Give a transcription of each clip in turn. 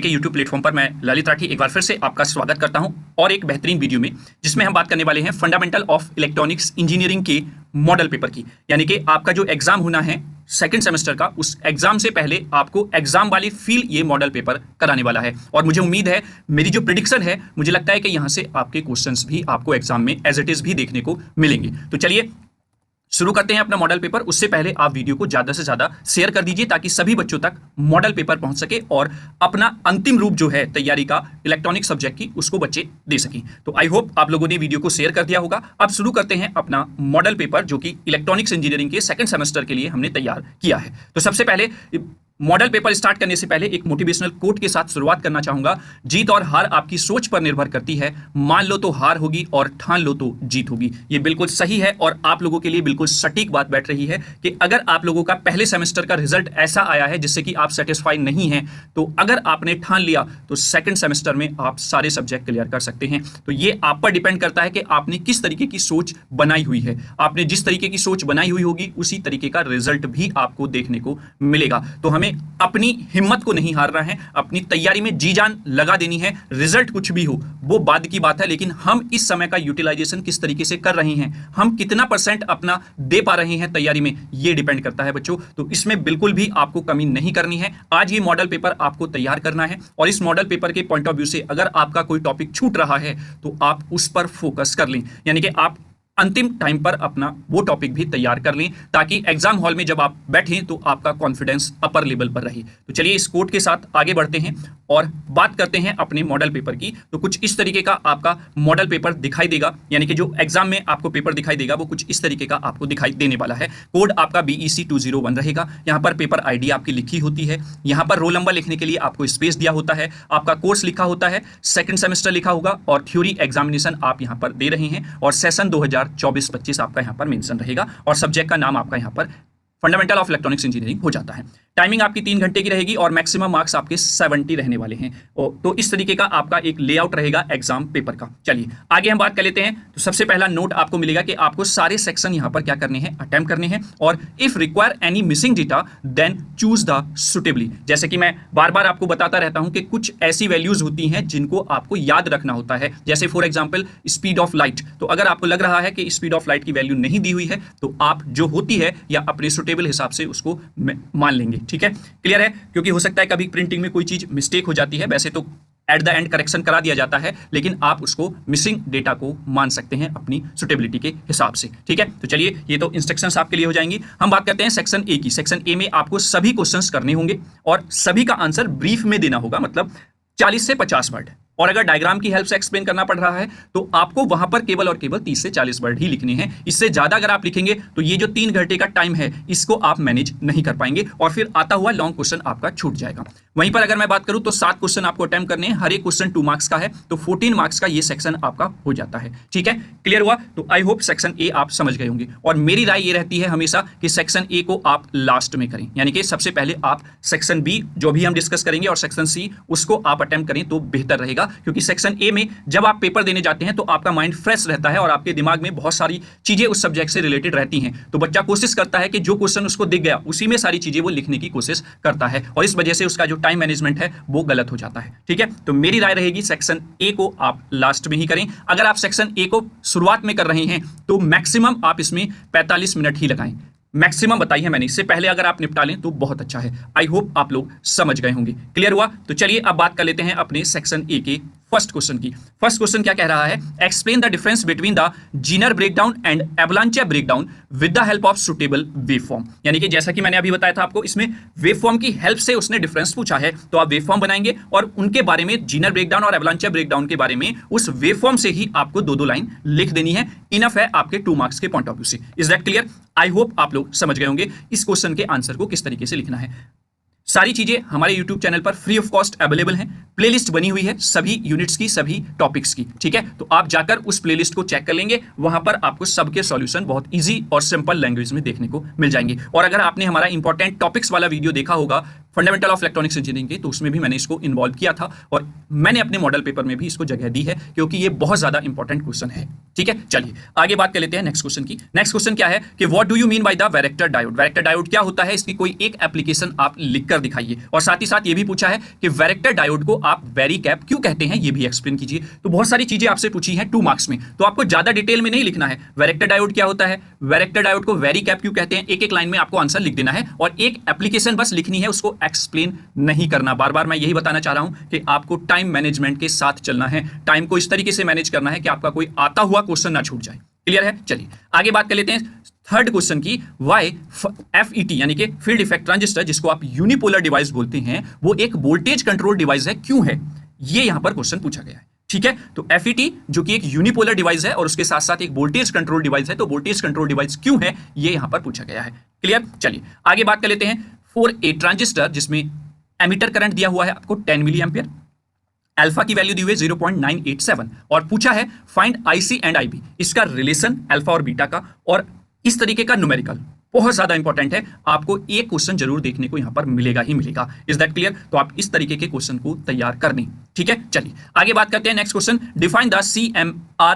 के YouTube platform पर मैं ललित राठी एक बार फिर से आपका स्वागत करता हूं और एक बेहतरीन वीडियो में, जिसमें हम बात करने वाले हैं फंडामेंटल ऑफ इलेक्ट्रॉनिक्स इंजीनियरिंग के मॉडल पेपर की। यानी कि आपका जो एग्जाम होना है सेकंड सेमेस्टर का, उस एग्जाम से पहले आपको एग्जाम वाली फील ये मॉडल पेपर कराने वाला है। और मुझे उम्मीद है, मेरी जो प्रेडिक्शन है, मुझे लगता है कि यहां से आपके क्वेश्चंस भी आपको एग्जाम में एज इट इज भी देखने को मिलेंगे। तो चलिए शुरू करते हैं अपना मॉडल पेपर। उससे पहले आप वीडियो को ज्यादा से ज्यादा शेयर कर दीजिए ताकि सभी बच्चों तक मॉडल पेपर पहुंच सके और अपना अंतिम रूप जो है तैयारी का इलेक्ट्रॉनिक सब्जेक्ट की, उसको बच्चे दे सकें। तो आई होप आप लोगों ने वीडियो को शेयर कर दिया होगा। अब शुरू करते हैं अपना मॉडल पेपर, जो कि इलेक्ट्रॉनिक्स इंजीनियरिंग के सेकंड सेमेस्टर के लिए हमने तैयार किया है। तो सबसे पहले मॉडल पेपर स्टार्ट करने से पहले एक मोटिवेशनल कोट के साथ शुरुआत करना चाहूंगा। जीत और हार आपकी सोच पर निर्भर करती है। मान लो तो हार होगी और ठान लो तो जीत होगी। ये बिल्कुल सही है और आप लोगों के लिए बिल्कुल सटीक बात बैठ रही है कि अगर आप लोगों का पहले सेमेस्टर का रिजल्ट ऐसा आया है जिससे कि आप सेटिस्फाई नहीं हैं, तो अगर आपने ठान लिया तो सेकंड सेमेस्टर में आप सारे सब्जेक्ट क्लियर कर सकते हैं। तो ये आप पर डिपेंड करता है कि आपने किस तरीके की सोच बनाई हुई है। आपने जिस तरीके की सोच बनाई हुई होगी उसी तरीके का रिजल्ट भी आपको देखने को मिलेगा। तो हमें अपनी हिम्मत को नहीं हारना है, अपनी तैयारी में जी जान लगा देनी है। रिजल्ट कुछ भी हो वो बाद की बात है, लेकिन हम इस समय का यूटिलाइजेशन किस तरीके से कर रहे हैं, हम कितना % अपना दे पा रहे हैं तैयारी में, ये डिपेंड करता है बच्चों। तो इसमें बिल्कुल भी आपको कमी नहीं करनी है। आज ये मॉडल पेपर आपको तैयार करना है और इस मॉडल पेपर के पॉइंट ऑफ व्यू से अगर आपका कोई टॉपिक छूट रहा है तो आप उस पर फोकस कर लें। यानी कि आप अंतिम टाइम पर अपना वो टॉपिक भी तैयार कर लें ताकि एग्जाम हॉल में जब आप बैठें तो आपका कॉन्फिडेंस अपर लेवल पर रहे। तो चलिए इस कोट के साथ आगे बढ़ते हैं और बात करते हैं अपने मॉडल पेपर की। तो कुछ इस तरीके का आपका मॉडल पेपर दिखाई देगा, यानी कि जो एग्जाम में आपको पेपर दिखाई देगा वो कुछ इस तरीके का आपको दिखाई देने वाला है। कोड आपका BEC 201 रहेगा। यहाँ पर पेपर ID आपकी लिखी होती है। यहाँ पर रोल नंबर लिखने के लिए आपको स्पेस दिया होता है। आपका कोर्स लिखा होता है, सेकंड सेमेस्टर लिखा होगा और थ्योरी एग्जामिनेशन आप यहाँ पर दे रहे हैं और सेशन 2024-25 आपका यहाँ पर मेंशन रहेगा और सब्जेक्ट का नाम आपका यहाँ पर फंडामेंटल ऑफ इलेक्ट्रॉनिक्स इंजीनियरिंग हो जाता है। टाइमिंग आपकी 3 घंटे की रहेगी और मैक्सिमम मार्क्स आपके 70 रहने वाले हैं। तो इस तरीके का आपका एक लेआउट रहेगा एग्जाम पेपर का। चलिए आगे हम बात कर लेते हैं। तो सबसे पहला नोट आपको मिलेगा कि आपको सारे सेक्शन यहाँ पर क्या करने हैं, अटेम्प्ट करने हैं और if require any missing data then choose the suitably. जैसे कि मैं बार बार आपको बताता रहता हूं कि कुछ ऐसी वैल्यूज होती हैं जिनको आपको याद रखना होता है। जैसे for example speed of light. तो अगर आपको लग रहा है कि स्पीड ऑफ लाइट की वैल्यू नहीं दी हुई है तो आप जो होती है या अपने सुटेबल हिसाब से उसको मान लेंगे। ठीक है, क्लियर है? क्योंकि हो सकता है कभी प्रिंटिंग में कोई चीज मिस्टेक हो जाती है। वैसे तो एट द एंड करेक्शन करा दिया जाता है, लेकिन आप उसको मिसिंग डेटा को मान सकते हैं अपनी सुटेबिलिटी के हिसाब से। ठीक है, तो चलिए ये तो इंस्ट्रक्शंस आपके लिए हो जाएंगी। हम बात करते हैं सेक्शन ए की। सेक्शन ए में आपको सभी क्वेश्चंस करने होंगे और सभी का आंसर ब्रीफ में देना होगा, मतलब 40 से 50 वर्ड। और अगर डायग्राम की हेल्प से एक्सप्लेन करना पड़ रहा है तो आपको वहां पर केवल और केवल 30 से 40 वर्ड ही लिखने हैं। इससे ज्यादा अगर आप लिखेंगे तो ये जो 3 घंटे का टाइम है इसको आप मैनेज नहीं कर पाएंगे और फिर आता हुआ लॉन्ग क्वेश्चन आपका छूट जाएगा। वहीं पर अगर मैं बात करूं तो 7 क्वेश्चन आपको अटेम्प्ट करने हैं। हर एक क्वेश्चन 2 मार्क्स का है, तो 14 मार्क्स का ये सेक्शन आपका हो जाता है। ठीक है, क्लियर हुआ? तो आई होप सेक्शन ए आप समझ गए होंगे। और मेरी राय ये रहती है हमेशा कि सेक्शन ए को आप लास्ट में करें, यानी कि सबसे पहले आप सेक्शन बी जो भी हम डिस्कस करेंगे और सेक्शन सी उसको आप अटेम्प्ट करें तो बेहतर रहेगा। क्योंकि सेक्शन ए में जब आप पेपर देने जाते हैं तो आपका माइंड फ्रेश रहता है और आपके दिमाग में बहुत सारी चीजें उस सब्जेक्ट से रिलेटेड रहती हैं। तो बच्चा कोशिश करता है कि जो क्वेश्चन उसको दिख गया उसी में सारी चीजें वो लिखने की कोशिश करता है और इस वजह से उसका जो टाइम मैनेजमेंट है वो गलत हो जाता है। ठीक है, तो मेरी राय रहेगी सेक्शन ए को आप लास्ट में ही करें। अगर आप सेक्शन ए को शुरुआत में कर रहे हैं तो मैक्सिमम आप इसमें 45 मिनट ही लगाएं। मैक्सिमम बताई है मैंने, इससे पहले अगर आप निपटा लें तो बहुत अच्छा है। आई होप आप लोग समझ गए होंगे। क्लियर हुआ? तो चलिए अब बात कर लेते हैं अपने सेक्शन ए के फर्स्ट क्वेश्चन की। फर्स्ट क्वेश्चन क्या कह रहा है? Explain the difference between the Zener breakdown and एवलांचे breakdown with the help of suitable waveform. यानी कि जैसा कि मैंने अभी बताया था आपको, इसमें वेवफॉर्म की हेल्प से उसने डिफरेंस पूछा है, तो आप वेवफॉर्म बनाएंगे और उनके बारे में, जीनर ब्रेकडाउन और एवलांचे ब्रेकडाउन के बारे में उस वेवफॉर्म से ही आपको 2-2 लाइन लिख देनी है। इनफ है आपके 2 मार्क्स के पॉइंट ऑफ व्यू से। Is that clear? I hope आप लोग समझ गए होंगे इस क्वेश्चन के आंसर को किस तरीके से लिखना है। सारी चीजें हमारे YouTube चैनल पर फ्री ऑफ कॉस्ट अवेलेबल हैं। प्लेलिस्ट बनी हुई है सभी यूनिट्स की, सभी टॉपिक्स की। ठीक है, तो आप जाकर उस प्लेलिस्ट को चेक कर लेंगे। वहां पर आपको सबके सॉल्यूशन बहुत इजी और सिंपल लैंग्वेज में देखने को मिल जाएंगे। और अगर आपने हमारा इंपॉर्टेंट टॉपिक्स वाला वीडियो देखा होगा फंडामेंटल ऑफ इलेक्ट्रॉनिक्स इंजीनियरिंग के, तो उसमें भी मैंने इसको इन्वॉल्व किया था और मैंने अपने मॉडल पेपर में भी इसको जगह दी है क्योंकि ये बहुत ज्यादा इंपॉर्टेंट क्वेश्चन है। ठीक है, चलिए आगे बात कर लेते हैं नेक्स्ट क्वेश्चन की। नेक्स्ट क्वेश्चन क्या है कि what do you mean by the varactor diode. Varactor diode क्या होता है, इसकी कोई एक एप्लीकेशन आप लिखकर दिखाइए। और साथ ही साथ ये भी पूछा है कि वैरेक्टर डायोड को आप वेरी कैप क्यों कहते हैं, ये भी एक्सप्लेन कीजिए। तो बहुत सारी चीजें आपसे पूछी हैं 2 मार्क्स में, तो आपको ज्यादा डिटेल में नहीं लिखना है। वैरेक्टर डायोड क्या होता है, वैरेक्टर डायोड को वेरी कैप क्यों कहते हैं, एक एक लाइन में आपको आंसर लिख देना है और एक एप्लीकेशन बस लिखनी है, उसको एक्सप्लेन नहीं करना। बार बार मैं यही बताना चाह रहा हूं कि आपको टाइम मैनेजमेंट के साथ चलना है, टाइम को इस तरीके से मैनेज करना है कि आपका कोई आता हुआ क्वेश्चन ना छूट जाए। क्लियर है, चलिए आगे बात कर लेते हैं थर्ड क्वेश्चन की। वाई FET यानी कि फील्ड इफेक्ट ट्रांजिस्टर, जिसको आप यूनिपोलर डिवाइस बोलते हैं, वो एक वोल्टेज कंट्रोल डिवाइस है, क्यों है, ये यहां पर क्वेश्चन पूछा गया है। ठीक है, तो FET जो कि एक यूनिपोलर डिवाइस है और उसके साथ साथ एक वोल्टेज कंट्रोल डिवाइस है, तो वोल्टेज कंट्रोल डिवाइस क्यों है, ये यहां पर पूछा गया है। क्लियर, चलिए आगे बात कर लेते हैं। 4A ट्रांजिस्टर, जिसमें एमिटर करंट दिया हुआ है आपको 10 मिली एम्पियर, अल्फा की वैल्यू दी हुई है 0.987 और पूछा है फाइंड IC एंड IB, इसका रिलेशन अल्फा और बीटा का, और इस तरीके का न्यूमेरिकल बहुत ज्यादा इंपॉर्टेंट है। आपको एक क्वेश्चन जरूर देखने को यहां पर मिलेगा ही मिलेगा। Is that clear? तो आप इस तरीके के क्वेश्चन को तैयार कर लें। ठीक है, चलिए आगे बात करते हैं। Next question, define the CMMR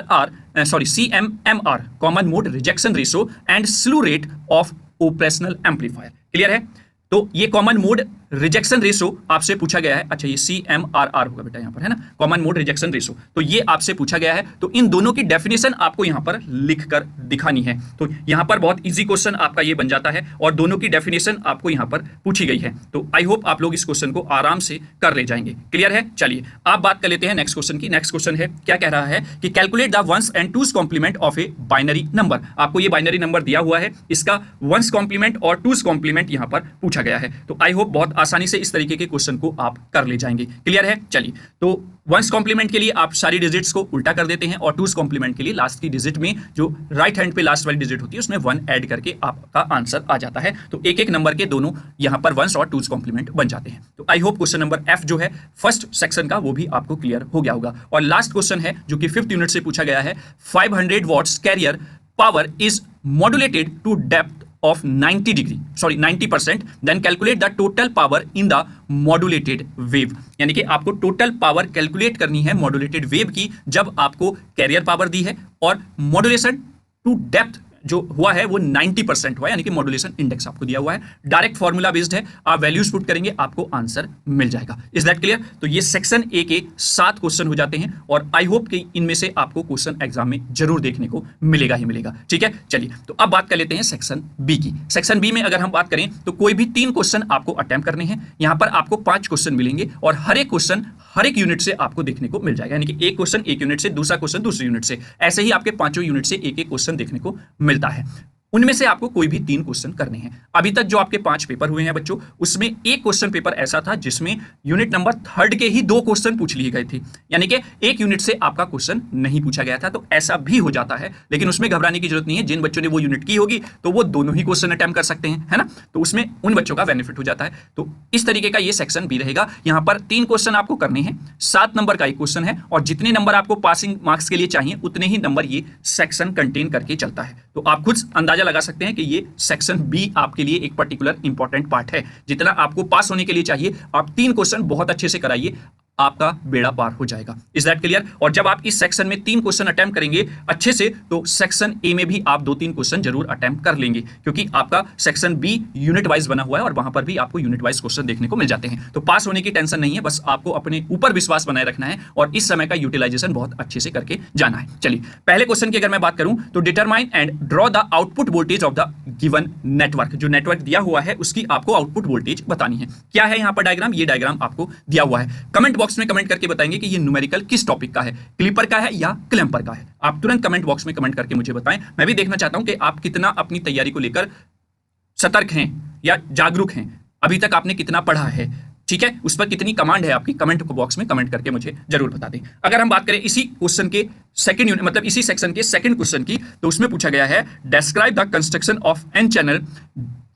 common mode rejection ratio and स्लू rate of operational amplifier. Clear है, तो ये कॉमन मोड रिजेक्शन रेशो आपसे पूछा गया है। अच्छा, ये CMRR होगा बेटा यहां पर, है ना, कॉमन मोड रिजेक्शन रेशो, तो ये आपसे पूछा गया है। तो इन दोनों की डेफिनेशन आपको यहां पर लिखकर दिखानी है। तो यहां पर बहुत इजी क्वेश्चन आपका ये बन जाता है और दोनों की डेफिनेशन आपको यहां पर पूछी गई है। तो आई होप आप लोग इस क्वेश्चन को आराम से कर ले जाएंगे। क्लियर है, चलिए आप बात कर लेते हैं नेक्स्ट क्वेश्चन की। नेक्स्ट क्वेश्चन है, क्या कह रहा है कि calculate the ones and twos complement of a binary number. आपको ये बाइनरी नंबर दिया हुआ है, इसका वंस कॉम्प्लीमेंट और टूस कॉम्प्लीमेंट यहां पर पूछा गया है। तो आई होप बहुत आसानी से इस तरीके के क्वेश्चन को आप कर ले जाएंगे। क्लियर है, चलिए तो वंस कॉम्प्लीमेंट के लिए आप सारी डिजिट्स को उल्टा कर देते हैं और टूस कॉम्प्लीमेंट के लिए लास्ट की डिजिट में जो राइट हैंड पे लास्ट वाली डिजिट होती है उसमें 1 ऐड करके आपका आंसर आ जाता है। तो एक एक नंबर के दोनों यहां पर वंस और टूस कॉम्प्लीमेंट बन जाते हैं। तो I hope question number F जो है फर्स्ट सेक्शन का वो भी आपको क्लियर हो गया होगा। और लास्ट क्वेश्चन है जो कि 5th यूनिट से पूछा गया है, 500 watts carrier power is modulated to depth of 90%, then calculate the total power in the modulated wave। यानी कि आपको टोटल पावर कैलकुलेट करनी है मॉड्यूलेटेड वेव की जब आपको कैरियर पावर दी है और मॉड्यूलेशन टू डेप्थ जो हुआ है वो 90% हुआ है, यानी कि मॉड्यूलेशन इंडेक्स आपको दिया हुआ है। डायरेक्ट फॉर्मूला बेस्ड है, आप वैल्यूज पुट करेंगे आपको आंसर मिल जाएगा। Is that clear? तो ये सेक्शन ए के 7 क्वेश्चन हो जाते हैं और आई होप कि इनमें से आपको क्वेश्चन एग्जाम में जरूर देखने को मिलेगा ही मिलेगा। ठीक है, चलिए तो अब बात कर लेते हैं सेक्शन बी की। सेक्शन बी में अगर हम बात करें तो कोई भी 3 क्वेश्चन आपको अटेम्प्ट करने हैं। यहां पर आपको 5 क्वेश्चन मिलेंगे और हर एक क्वेश्चन हर एक यूनिट से आपको देखने को मिल जाएगा, यानी कि एक क्वेश्चन एक यूनिट से, दूसरा क्वेश्चन दूसरी यूनिट से, ऐसे ही आपके 5 यूनिट से एक एक क्वेश्चन देखने को मिलता है। उनमें से आपको कोई भी 3 क्वेश्चन करने हैं। अभी तक जो आपके 5 पेपर हुए हैं बच्चों, उसमें एक क्वेश्चन पेपर ऐसा था जिसमें यूनिट नंबर 3 के ही 2 क्वेश्चन पूछ लिए गए थे, यानी कि एक यूनिट से आपका क्वेश्चन नहीं पूछा गया था। तो ऐसा भी हो जाता है, लेकिन उसमें घबराने की जरूरत नहीं है। जिन बच्चों ने वो यूनिट की होगी तो वो दोनों ही क्वेश्चन अटेम्प्ट कर सकते हैं, है ना, तो उसमें उन बच्चों का बेनिफिट हो जाता है। तो इस तरीके का ये सेक्शन भी रहेगा। यहां पर 3 क्वेश्चन आपको करने हैं, 7 नंबर का एक क्वेश्चन है और जितने नंबर आपको पासिंग मार्क्स के लिए चाहिए उतने ही नंबर ये सेक्शन कंटेन करके चलता है। तो आप खुद अंदाजा लगा सकते हैं कि ये सेक्शन बी आपके लिए एक पर्टिकुलर इंपॉर्टेंट पार्ट है। जितना आपको पास होने के लिए चाहिए आप 3 क्वेश्चन बहुत अच्छे से कराइए, आपका बेड़ा पार हो जाएगा। Is that clear? और जब आप इस सेक्शन में 3 क्वेश्चन अटेम्प्ट करेंगे अच्छे से, तो सेक्शन ए में भी आप 2-3 क्वेश्चन जरूर अटेम्प्ट कर लेंगे, क्योंकि आपका सेक्शन बी यूनिट वाइज बना हुआ है और वहां पर भी आपको यूनिट वाइज क्वेश्चन देखने को मिल जाते हैं। तो पास होने की टेंशन नहीं है, बस आपको अपने ऊपर विश्वास बनाए रखना है और इस समय का यूटिलाइजेशन बहुत अच्छे से करके जाना है। चलिए पहले क्वेश्चन की अगर मैं बात करूं तो determine and draw the output voltage of the given network. जो नेटवर्क दिया हुआ है उसकी आपको आउटपुट वोल्टेज बतानी है। क्या है यहां पर डायग्राम? ये डायग्राम आपको दिया हुआ है। कमेंट बॉक्स में कमेंट करके बताएंगे कि ये न्यूमेरिकल किस टॉपिक का है, क्लिपर का है या क्लैंपर का है। आप तुरंत कमेंट बॉक्स में कमेंट करके मुझे बताएं। मैं भी देखना चाहता हूं कि आप कितना अपनी तैयारी को लेकर सतर्क हैं या जागरूक हैं, अभी तक आपने कितना पढ़ा है, ठीक है, उस पर कितनी कमांड है आपकी। कमेंट बॉक्स में कमेंट करके मुझे जरूर बता दें। अगर हम बात करें इसी क्वेश्चन के सेकंड यूनिट, मतलब इसी सेक्शन के सेकंड क्वेश्चन की, तो उसमें पूछा गया है describe the construction of N channel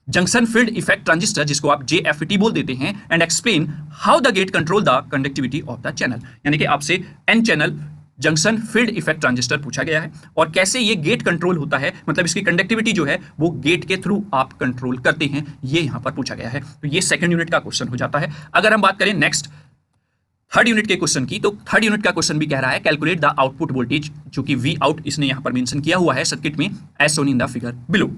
junction field effect transistor, जिसको आप JFET बोल देते हैं, and explain how the gate control the conductivity of the channel. यानी कि आपसे N channel junction field effect transistor पूछा गया है, और कैसे ये गेट कंट्रोल होता है, मतलब इसकी कंडक्टिविटी जो है वो गेट के थ्रू आप कंट्रोल करते हैं, ये यहां पर पूछा गया है। तो ये सेकंड यूनिट का क्वेश्चन हो जाता है। अगर हम बात करें नेक्स्ट थर्ड यूनिट के क्वेश्चन की, तो थर्ड यूनिट का क्वेश्चन भी कह रहा है कैलकुलेट द आउटपुट वोल्टेज, जो कि वी आउट इसने यहां पर मेंशन किया हुआ है सर्किट में as shown in the figure below.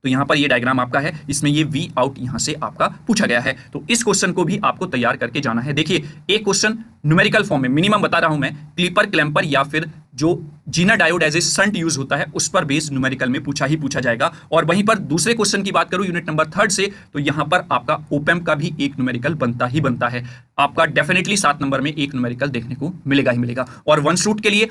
तो यहां पर ये डायग्राम आपका है, इसमें ये वी आउट यहां से आपका पूछा गया है। तो इस क्वेश्चन को भी आपको तैयार करके जाना है। देखिए एक क्वेश्चन न्यूमेरिकल फॉर्म में, मिनिमम बता रहा हूं मैं, क्लिपर क्लैंपर या फिर जो zener diode as a shunt use होता है उस पर बेस्ड न्यूमेरिकल में पूछा जाएगा। और वहीं पर दूसरे क्वेश्चन की बात करूं यूनिट नंबर थर्ड से, तो यहां पर आपका ओपैम्प का भी एक न्यूमेरिकल बनता ही बनता है। आपका डेफिनेटली 7 नंबर में एक न्यूमेरिकल देखने को मिलेगा ही मिलेगा। और वन शूट के लिए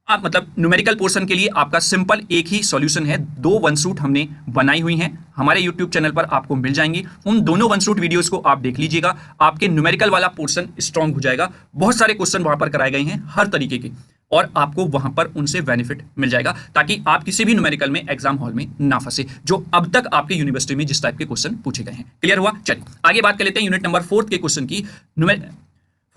आप मतलब न्यूमेरिकल पोर्शन के लिए आपका सिंपल एक ही सॉल्यूशन है, 2 वन शूट हमने बनाई हुई हैं, हमारे YouTube चैनल पर आपको मिल जाएंगी। उन दोनों वन शूट वीडियोस को आप देख लीजिएगा, आपके न्यूमेरिकल वाला पोर्शन स्ट्रांग हो जाएगा। बहुत सारे क्वेश्चन वहां पर कराए गए हैं हर तरीके के, और आपको वहां पर उनसे बेनिफिट मिल जाएगा, ताकि आप किसी भी न्यूमेरिकल में एग्जाम हॉल में ना फंसे, जो अब तक आपके यूनिवर्सिटी में जिस टाइप के क्वेश्चन पूछे गए हैं। क्लियर हुआ? चलिए आगे बात कर लेते हैं यूनिट नंबर 4 के क्वेश्चन की।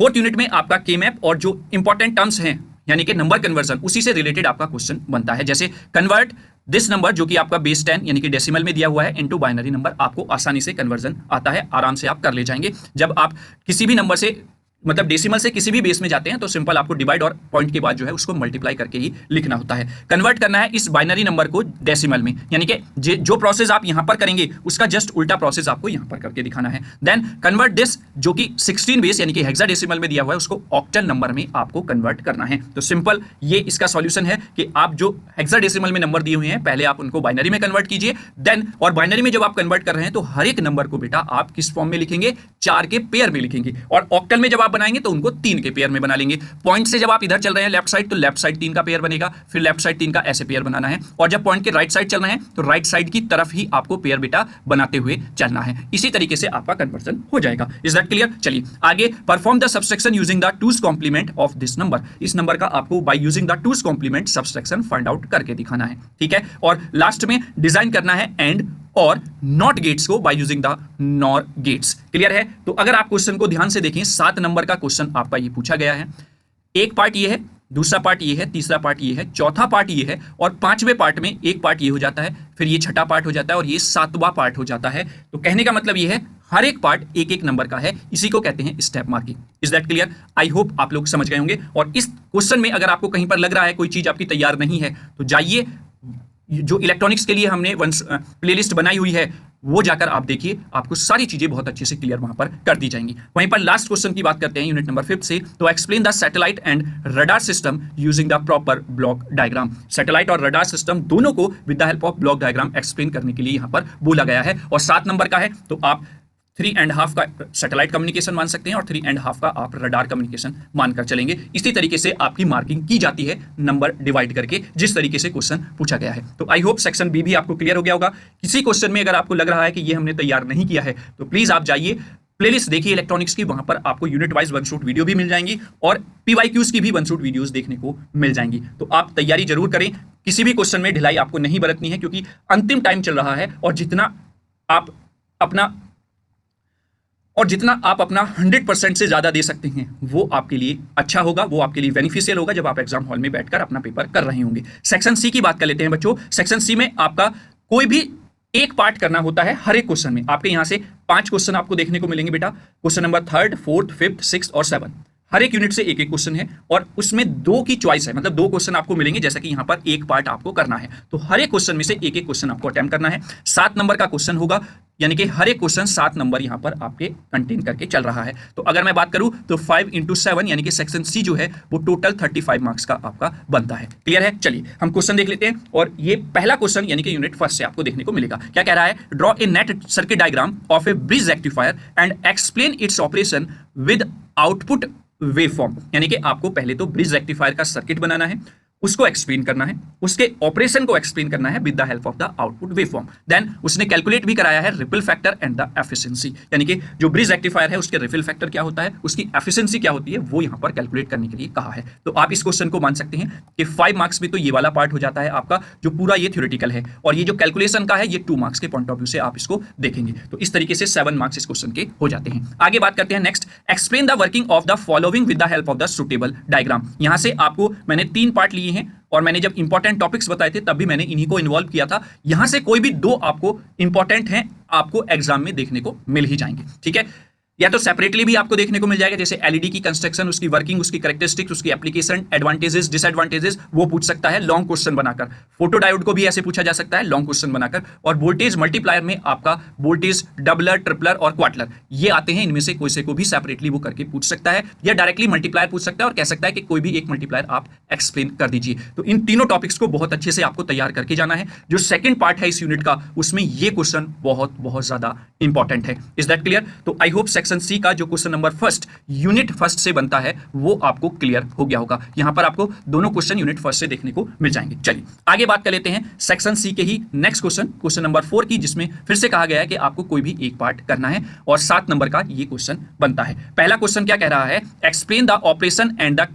फोर्थ यूनिट में आपका के मैप और जो इंपॉर्टेंट टर्म्स हैं, यानी कि नंबर कन्वर्जन, उसी से रिलेटेड आपका क्वेश्चन बनता है। जैसे कन्वर्ट दिस नंबर, जो कि आपका बेस 10 यानी कि डेसिमल में दिया हुआ है, इनटू बाइनरी नंबर, आपको आसानी से कन्वर्जन आता है, आराम से आप कर ले जाएंगे। जब आप किसी भी नंबर से मतलब डेसिमल से किसी भी बेस में जाते हैं तो सिंपल आपको डिवाइड और पॉइंट के बाद जो है उसको मल्टीप्लाई करके ही लिखना होता है। कन्वर्ट करना है इस बाइनरी नंबर को डेसिमल में, यानी कि जो प्रोसेस आप यहां पर करेंगे उसका जस्ट उल्टा प्रोसेस आपको यहां पर करके दिखाना है। देन कन्वर्ट दिस, जो कि 16 बेस यानी कि हेक्साडेसिमल में दिया हुआ है, उसको ऑक्टल नंबर में आपको कन्वर्ट करना है। तो सिंपल ये इसका सॉल्यूशन है कि आप जो हेक्साडेसिमल में नंबर दिए हुए हैं पहले आप उनको बाइनरी में कन्वर्ट कीजिए, देन और बाइनरी में जब आप कन्वर्ट कर रहे हैं तो हर एक नंबर को बेटा आप किस फॉर्म में लिखेंगे, 4 के पेयर में लिखेंगे, और ऑक्टल में जब आप बनाएंगे तो उनको 3 के पेयर में बना लेंगे। पॉइंट से जब आप इधर चल रहे हैं लेफ्ट साइड, तो लेफ्ट साइड 3 का पेयर बनेगा, फिर लेफ्ट साइड 3 का ऐसे पेयर बनाना है, और जब पॉइंट के राइट साइड चल रहे हैं तो राइट साइड की तरफ ही आपको पेयर बेटा बनाते हुए चलना है। इसी तरीके से आपका कन्वर्जन हो जाएगा। Is that clear? चलिए आगे, perform the subtraction using the two's complement of this number. इस नंबर का आपको by using the two's complement subtraction find out करके दिखाना है, ठीक है। और लास्ट में डिजाइन करना है एंड और नॉट गेट्स को by using the NOR gates. Clear है? तो अगर आप क्वेश्चन को ध्यान से देखें, 7 नंबर का क्वेश्चन आपका ये पूछा गया है। एक पार्ट ये है, दूसरा पार्ट ये है, तीसरा पार्ट ये है, चौथा पार्ट ये है, और 5वें पार्ट में एक पार्ट ये हो जाता है, फिर ये छठा पार्ट हो जाता है, और ये 7वां पार्ट हो जाता है। तो कहने का मतलब ये है हर एक पार्ट एक एक नंबर का है, इसी को कहते हैं step marking. Is that clear? I hope आप लोग समझ गए होंगे। और इस क्वेश्चन में अगर आपको कहीं पर लग रहा है कोई चीज आपकी तैयार नहीं है, तो जाइए, जो इलेक्ट्रॉनिक्स के लिए हमने प्लेलिस्ट बनाई हुई है वो जाकर आप देखिए, आपको सारी चीजें बहुत अच्छे से क्लियर वहां पर कर दी जाएंगी। वहीं पर लास्ट क्वेश्चन की बात करते हैं यूनिट नंबर 5 से। तो explain the satellite and radar system using the proper block diagram. Satellite और रडार सिस्टम दोनों को with the help of block diagram explain करने के लिए यहां पर बोला गया है। और 7 नंबर का है, तो आप 3.5 का सैटेलाइट कम्युनिकेशन मान सकते हैं और 3.5 का आप रडार कम्युनिकेशन मानकर चलेंगे। इसी तरीके से आपकी मार्किंग की जाती है नंबर डिवाइड करके, जिस तरीके से क्वेश्चन पूछा गया है। तो आई होप सेक्शन बी भी आपको क्लियर हो गया होगा। किसी क्वेश्चन में अगर आपको लग रहा है कि ये हमने तैयार नहीं किया है, तो प्लीज आप जाइए प्लेलिस्ट देखिए इलेक्ट्रॉनिक्स की, वहां पर आपको unit wise one shoot video भी मिल जाएंगी और PYQs की भी वन शूट वीडियोस देखने को मिल जाएंगी। तो आप तैयारी जरूर करें, किसी भी क्वेश्चन में ढिलाई आपको नहीं बरतनी है, क्योंकि अंतिम टाइम चल रहा है, और जितना आप अपना 100% से ज्यादा दे सकते हैं वो आपके लिए अच्छा होगा, वो आपके लिए बेनिफिशियल होगा जब आप एग्जाम हॉल में बैठकर अपना पेपर कर रहे होंगे। सेक्शन सी की बात कर लेते हैं बच्चों। सेक्शन सी में आपका कोई भी एक पार्ट करना होता है हर एक क्वेश्चन में। आपके यहां से 5 क्वेश्चन आपको देखने को मिलेंगे बेटा। Question number 3rd, 4th, 5th, 6th और 7, हर एक यूनिट से एक एक क्वेश्चन है, और उसमें 2 की चॉइस है, मतलब 2 क्वेश्चन आपको मिलेंगे, जैसा कि यहां पर एक पार्ट आपको करना है। तो हर एक क्वेश्चन में से एक एक क्वेश्चन आपको अटेम्प्ट करना है। 7 नंबर का क्वेश्चन होगा, यानी कि हर एक क्वेश्चन 7 नंबर यहां पर आपके कंटेन करके चल रहा है। तो अगर मैं बात करूं तो 5 × 7 यानी कि सेक्शन सी जो है वो टोटल 35 मार्क्स का आपका बनता है। क्लियर है? चलिए हम क्वेश्चन देख लेते हैं, और ये पहला क्वेश्चन यानी कि यूनिट 1 से आपको देखने को मिलेगा। क्या कह रहा है? Draw a net circuit diagram of A bridge rectifier and explain its operation with output waveform. यानी कि आपको पहले तो ब्रिज रेक्टिफायर का सर्किट बनाना है, उसको एक्सप्लेन करना है, उसके ऑपरेशन को एक्सप्लेन करना है with the help of the output waveform. Then उसने कैलकुलेट भी कराया है ripple factor and the efficiency, यानी कि जो ब्रिज रेक्टिफायर है उसके रिपल फैक्टर क्या होता है, उसकी एफिशिएंसी क्या होती है, वो यहां पर कैलकुलेट करने के लिए कहा है। तो आप इस क्वेश्चन को मान सकते हैं कि 5 मार्क्स में तो ये वाला पार्ट हो जाता है आपका, जो पूरा ये थ्योरेटिकल है, और ये जो कैलकुलेशन का है ये 2 मार्क्स के पॉइंट ऑफ व्यू से आप इसको देखेंगे। तो इस तरीके से 7 मार्क्स इस क्वेश्चन के हो जाते हैं। आगे बात करते हैं next, explain the working of the following with the help of the suitable diagram. यहां से आपको मैंने 3 पार्ट लिए हैं, और मैंने जब इंपॉर्टेंट टॉपिक्स बताए थे तब भी मैंने इन्हीं को इन्वॉल्व किया था। यहां से कोई भी 2 आपको इंपॉर्टेंट हैं, आपको एग्जाम में देखने को मिल ही जाएंगे, ठीक है। या तो सेपरेटली भी आपको देखने को मिल जाएगा, जैसे एलईडी की कंस्ट्रक्शन, उसकी वर्किंग, उसकी कैरेक्टरिस्टिक्स, उसकी एप्लीकेशन, एडवांटेजेस, डिसएडवांटेजेस, वो पूछ सकता है लॉन्ग क्वेश्चन बनाकर। फोटो डायोड को भी ऐसे पूछा जा सकता है लॉन्ग क्वेश्चन बनाकर। और वोल्टेज मल्टीप्लायर में आपका वोल्टेज डबलर, ट्रिपलर और क्वार्टलर ये आते हैं, इनमें से कोई से को भी सेपरेटली वो करके पूछ सकता है, या डायरेक्टली मल्टीप्लायर पूछ सकता है और कह सकता है कि कोई भी एक मल्टीप्लायर आप एक्सप्लेन कर दीजिए। तो इन तीनों टॉपिक्स को बहुत अच्छे से आपको तैयार करके जाना है। जो सेकंड पार्ट है इस यूनिट का, उसमें ये क्वेश्चन बहुत बहुत ज्यादा इंपॉर्टेंट है। Is that clear? तो आई होप सेक्शन सी का जो question number first unit first से बनता है वो आपको क्लियर हो गया होगा। यहां पर आपको दोनों क्वेश्चन यूनिट फर्स्ट से देखने को मिल जाएंगे। चलिए आगे बात कर लेते हैं सेक्शन सी के ही नेक्स्ट क्वेश्चन नंबर 4 की, जिसमें फिर से कहा गया है कि आपको कोई भी एक पार्ट करना है और 7 नंबर का ये क्वेश्चन बनता है। पहला क्वेश्चन क्या कह रहा है, explain the operation and the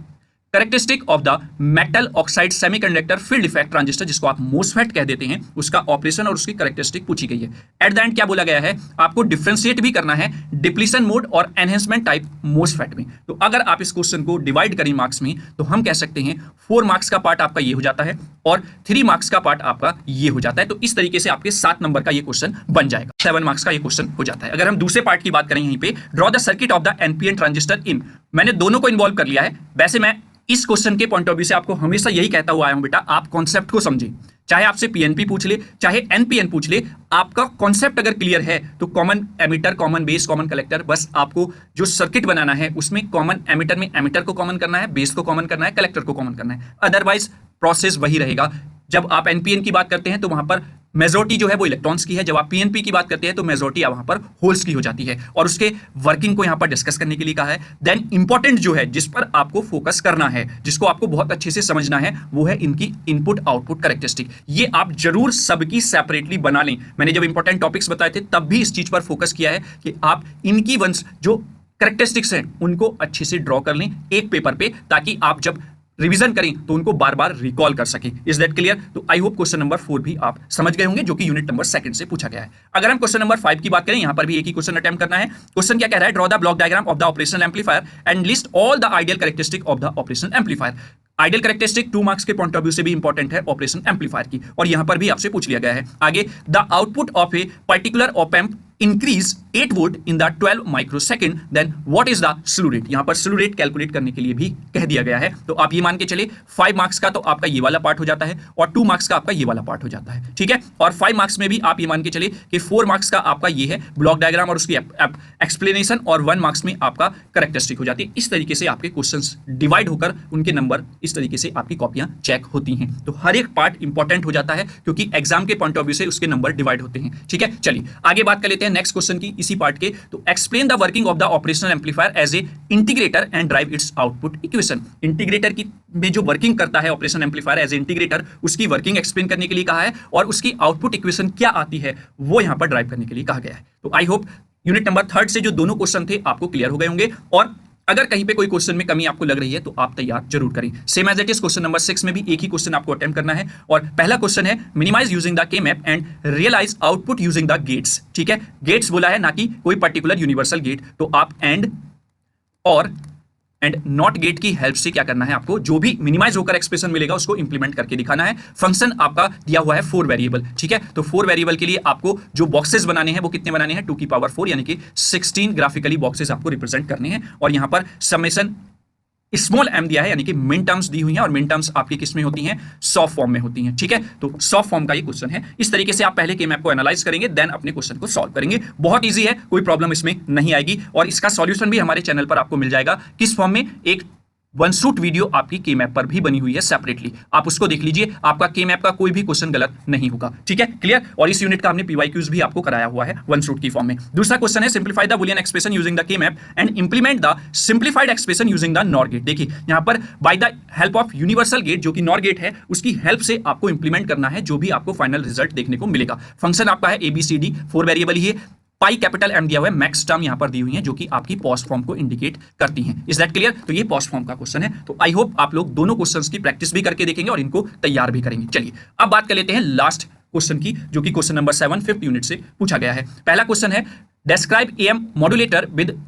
characteristic of the metal oxide semiconductor field effect transistor, जिसको आप मोसफेट कह देते हैं, उसका ऑपरेशन और उसकी कैरेक्टरिस्टिक पूछी गई है। एट द एंड क्या बोला गया है, आपको डिफरेंशिएट भी करना है डिप्लीशन मोड और एनहेंसमेंट टाइप मोसफेट में। तो अगर आप इस क्वेश्चन को डिवाइड करें मार्क्स में, तो हम कह सकते हैं 4 मार्क्स का पार्ट आपका ये हो जाता है और 3 मार्क्स का पार्ट आपका ये हो जाता है। तो इस तरीके से आपके 7 नंबर का ये क्वेश्चन बन जाएगा, 7 मार्क्स का ये क्वेश्चन हो जाता है। अगर हम दूसरे पार्ट की बात करें, यहीं पे draw the circuit of the NPN transistor इन, मैंने दोनों को इन्वॉल्व कर लिया है। वैसे मैं इस क्वेश्चन के पॉइंट ऑफ व्यू से आपको हमेशा यही कहता हुआ आया हूं, बेटा आप कॉन्सेप्ट को समझें। चाहे आपसे पीएनपी पूछ ले, चाहे एनपीएन पूछ ले, आपका कॉन्सेप्ट अगर क्लियर है तो common emitter, common base, common collector, बस आपको जो सर्किट बनाना है उसमें कॉमन एमिटर में एमिटर को कॉमन करना है, बेस को कॉमन करना है, कलेक्टर को कॉमन करना है। अदरवाइज प्रोसेस वही रहेगा। जब आप एनपीएन की बात करते हैं तो वहां पर मेजॉरिटी जो है वो इलेक्ट्रॉन्स की है, जब आप पीएनपी की बात करते हैं तो मेजॉरिटी वहां पर होल्स की हो जाती है, और उसके वर्किंग को यहां पर डिस्कस करने के लिए कहा है। देन इंपॉर्टेंट जो है, जिस पर आपको फोकस करना है, जिसको आपको बहुत अच्छे से समझना है, वो है इनकी इनपुट आउटपुट कैरेक्टरिस्टिक। ये आप जरूर सबकी सेपरेटली बना लें। मैंने जब इंपॉर्टेंट टॉपिक्स बताए थे तब भी इस चीज पर फोकस किया है कि आप इनकी वंस जो कैरेक्टरिस्टिक्स हैं उनको अच्छे से ड्रॉ कर लें एक पेपर पे, ताकि आप जब रिवीजन करें तो उनको बार बार रिकॉल कर सकें। Is that clear? तो आई होप क्वेश्चन नंबर 4 भी आप समझ गए होंगे, जो कि यूनिट नंबर 2 से पूछा गया है। अगर हम क्वेश्चन नंबर 5 की बात करें, यहां पर भी एक ही क्वेश्चन अटेम्प्ट करना है। क्वेश्चन क्या कह रहा है, draw the block diagram of the operational amplifier and list all the ideal characteristic of the operational amplifier. Ideal characteristic 2 marks के पॉइंट ऑफ व्यू से भी इंपॉर्टेंट है ऑपरेशन एम्पलीफायर की, और यहां पर भी आपसे पूछ लिया गया है। आगे, the output of a particular op amp increase 8 volt in the 12 microsecond, then what is the slew rate. यहां पर स्लू रेट कैलकुलेट करने के लिए भी कह दिया गया है। तो आप ये मान के चले 5 मार्क्स का तो आपका ये वाला पार्ट हो जाता है, और 2 मार्क्स का आपका ये वाला पार्ट हो जाता है, ठीक है। और 5 मार्क्स में भी आप ये मान के चले कि 4 मार्क्स का आपका ये है ब्लॉक डायग्राम और उसकी एक्सप्लेनेशन, और 1 मार्क्स में आपका कैरेक्टरिस्टिक हो जाती है। इस तरीके से आपके क्वेश्चंस डिवाइड होकर उनके नंबर इस तरीके से आपकी कॉपियां चेक होती हैं। तो हर एक पार्ट इंपॉर्टेंट हो जाता है, क्योंकि एग्जाम के पॉइंट ऑफ व्यू से उसके नंबर डिवाइड होते हैं, ठीक है। चलिए आगे बात कर लेते हैं नेक्स्ट क्वेश्चन की, इसी पार्ट के। तो explain the working of the operational amplifier as a integrator and drive its output equation. Integrator की में जो वर्किंग करता है operational amplifier as a integrator, उसकी वर्किंग एक्सप्लेन करने के लिए कहा है, और उसकी आउटपुट इक्वेशन क्या आती है वो यहां पर ड्राइव करने के लिए कहा गया है। तो आई होप यूनिट नंबर 3 से जो दोनों क्वेश्चन थे आपको क्लियर हो गए होंगे, और अगर कहीं पे कोई क्वेश्चन में कमी आपको लग रही है तो आप तैयार जरूर करें। Same as it is question number 6 में भी एक ही क्वेश्चन आपको अटेम्प्ट करना है, और पहला क्वेश्चन है minimize using the K map and realize output using the gates, ठीक है। गेट्स बोला है, ना कि कोई पर्टिकुलर यूनिवर्सल गेट। तो आप एंड और नॉट गेट की हेल्प से क्या करना है, आपको जो भी मिनिमाइज होकर एक्सप्रेशन मिलेगा उसको इंप्लीमेंट करके दिखाना है। फंक्शन आपका दिया हुआ है 4 वेरिएबल, ठीक है। तो 4 वेरिएबल के लिए आपको जो बॉक्सेस बनाने हैं वो कितने बनाने हैं, 2 की पावर 4 यानी कि 16 ग्राफिकली बॉक्सेस आपको रिप्रेजेंट करने हैं। और यहां पर समेशन स्मॉल m दिया है, यानी कि मिन टर्म्स दी हुई हैं, और मिन टर्म्स आपकी किस में होती हैं, सॉफ्ट फॉर्म में होती हैं, ठीक है। तो सॉफ्ट फॉर्म का ये क्वेश्चन है। इस तरीके से आप पहले के मैप को एनालाइज करेंगे, देन अपने क्वेश्चन को सॉल्व करेंगे। बहुत इजी है, कोई प्रॉब्लम इसमें नहीं आएगी, और इसका सॉल्यूशन भी हमारे चैनल पर आपको मिल जाएगा। किस फॉर्म में, एक वन शूट वीडियो आपकी के मैप पर भी बनी हुई है सेपरेटली, आप उसको देख लीजिए, आपका के मैप का कोई भी क्वेश्चन गलत नहीं होगा। ठीक है, क्लियर। और इस यूनिट का हमने पीवाईक्यूज भी आपको कराया हुआ है वन शूट की फॉर्म में। दूसरा क्वेश्चन है simplify the Boolean expression using the K map and implement the simplified expression using the NOR gate. देखिए यहां पर by the help of universal gate जो कि नॉर गेट है, उसकी हेल्प से आपको इंप्लीमेंट करना है जो भी आपको फाइनल रिजल्ट देखने को मिलेगा। फंक्शन आपका है ABCD, 4 वेरिएबल ही है, पाई कैपिटल एम दिया हुआ है, मैक्स टर्म यहां पर दी हुई है जो कि आपकी पॉस्ट फॉर्म को इंडिकेट करती हैं। Is that clear? तो ये पॉस्ट फॉर्म का क्वेश्चन है। तो आई होप आप लोग दोनों क्वेश्चंस की प्रैक्टिस भी करके देखेंगे और इनको तैयार भी करेंगे। चलिए अब बात कर लेते हैं लास्ट क्वेश्चन की, जो कि क्वेश्चन नंबर 7 5th यूनिट से पूछा गया है। पहला क्वेश्चन है describe AM modulator with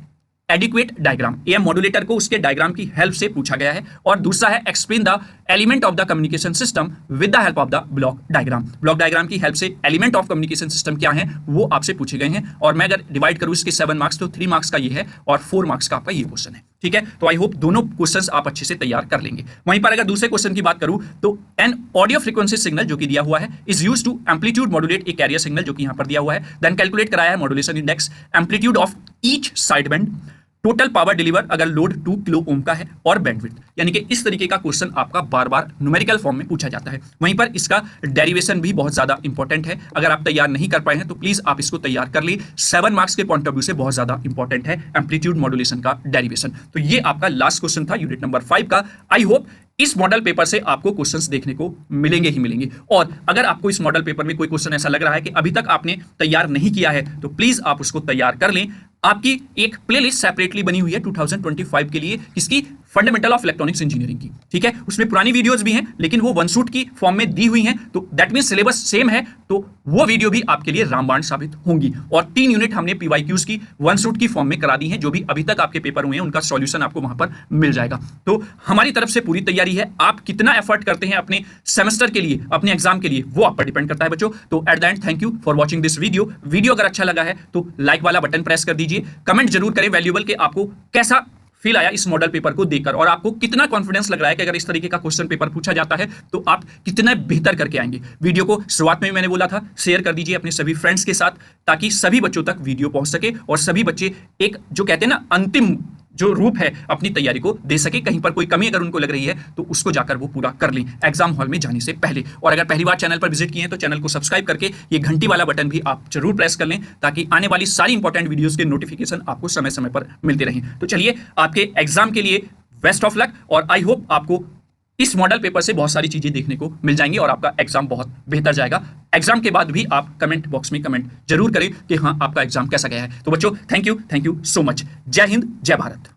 adequate diagram. AM modulator को उसके डायग्राम की हेल्प से पूछा गया है। और दूसरा है explain the element of the communication system with the help of the block diagram. Block diagram की हेल्प से एलिमेंट ऑफ कम्युनिकेशन सिस्टम क्या है वो आपसे पूछे गए हैं। और मैं अगर डिवाइड करूं इसके 7 मार्क्स तो 3 मार्क्स का ये है और 4 मार्क्स का आपका ये क्वेश्चन है। ठीक है, तो आई होप दोनों क्वेश्चंस आप अच्छे से तैयार कर लेंगे। वहीं पर अगर दूसरे क्वेश्चन की बात करूं तो एन ऑडियो फ्रीक्वेंसी सिग्नल जो कि दिया हुआ है is used to amplitude modulate a carrier signal, जो कि यहां पर दिया हुआ है। देन कैलकुलेट कराया है modulation index, amplitude of each side band, total power deliver अगर लोड 2 किलो ओम का है, और बैंडविड्थ। यानी कि इस तरीके का क्वेश्चन आपका बार बार न्यूमेरिकल फॉर्म में पूछा जाता है। वहीं पर इसका डेरिवेशन भी बहुत ज्यादा इंपॉर्टेंट है। अगर आप तैयार नहीं कर पाए हैं तो प्लीज आप इसको तैयार कर ली, 7 मार्क्स के पॉइंट ऑफ व्यू से बहुत ज्यादा इंपॉर्टेंट है एम्पलीट्यूड मॉड्यूलेशन का डेरिवेशन। तो ये आपका लास्ट क्वेश्चन था यूनिट नंबर 5 का। आई होप इस मॉडल पेपर से आपको क्वेश्चंस देखने को मिलेंगे ही मिलेंगे। और अगर आपको इस मॉडल पेपर में कोई क्वेश्चन ऐसा लग रहा है कि अभी तक आपने तैयार नहीं किया है तो प्लीज आप उसको तैयार कर लें। आपकी एक प्लेलिस्ट सेपरेटली बनी हुई है 2025 के लिए, किसकी? फंडामेंटल ऑफ इलेक्ट्रॉनिक्स इंजीनियरिंग की। ठीक है, उसमें पुरानी वीडियोस भी हैं लेकिन वो वन शूट की फॉर्म में दी हुई हैं, तो दैट मींस सिलेबस सेम है, तो वो वीडियो भी आपके लिए रामबाण साबित होंगी। और 3 यूनिट हमने पीवाईक्यूज की वन शूट की फॉर्म में करा दी हैं, जो भी अभी तक आपके पेपर हुए हैं उनका सॉल्यूशन आपको वहां पर मिल जाएगा। तो हमारी तरफ से पूरी तैयारी है। आप कितना एफर्ट करते हैं अपने सेमेस्टर के लिए, अपने एग्जाम के लिए, वो आप पर डिपेंड करता है बच्चों। तो at the end thank you for watching this video. Video अगर अच्छा लगा है तो लाइक वाला बटन प्रेस कर दीजिए, कमेंट जरूर करें वैल्यूएबल के आपको कैसा फील आया इस मॉडल पेपर को देखकर, और आपको कितना कॉन्फिडेंस लग रहा है कि अगर इस तरीके का क्वेश्चन पेपर पूछा जाता है तो आप कितना बेहतर करके आएंगे। वीडियो को शुरुआत में मैंने बोला था शेयर कर दीजिए अपने सभी फ्रेंड्स के साथ, ताकि सभी बच्चों तक वीडियो पहुंच सके और सभी बच्चे एक जो कहते हैं ना अंतिम जो रूप है अपनी तैयारी को दे सके। कहीं पर कोई कमी अगर उनको लग रही है तो उसको जाकर वो पूरा कर लें एग्जाम हॉल में जाने से पहले। और अगर पहली बार चैनल पर विजिट किए हैं तो चैनल को सब्सक्राइब करके ये घंटी वाला बटन भी आप जरूर प्रेस कर लें, ताकि आने वाली सारी इंपॉर्टेंट वीडियोस के नोटिफिकेशन आपको समय समय पर मिलते रहें। तो चलिए आपके एग्जाम के लिए बेस्ट ऑफ लक, और आई होप आपको इस मॉडल पेपर से बहुत सारी चीजें देखने को मिल जाएंगी और आपका एग्जाम बहुत बेहतर जाएगा। एग्जाम के बाद भी आप कमेंट बॉक्स में कमेंट जरूर करें कि हाँ आपका एग्जाम कैसा गया है। तो बच्चों थैंक यू सो मच। जय हिंद, जय भारत।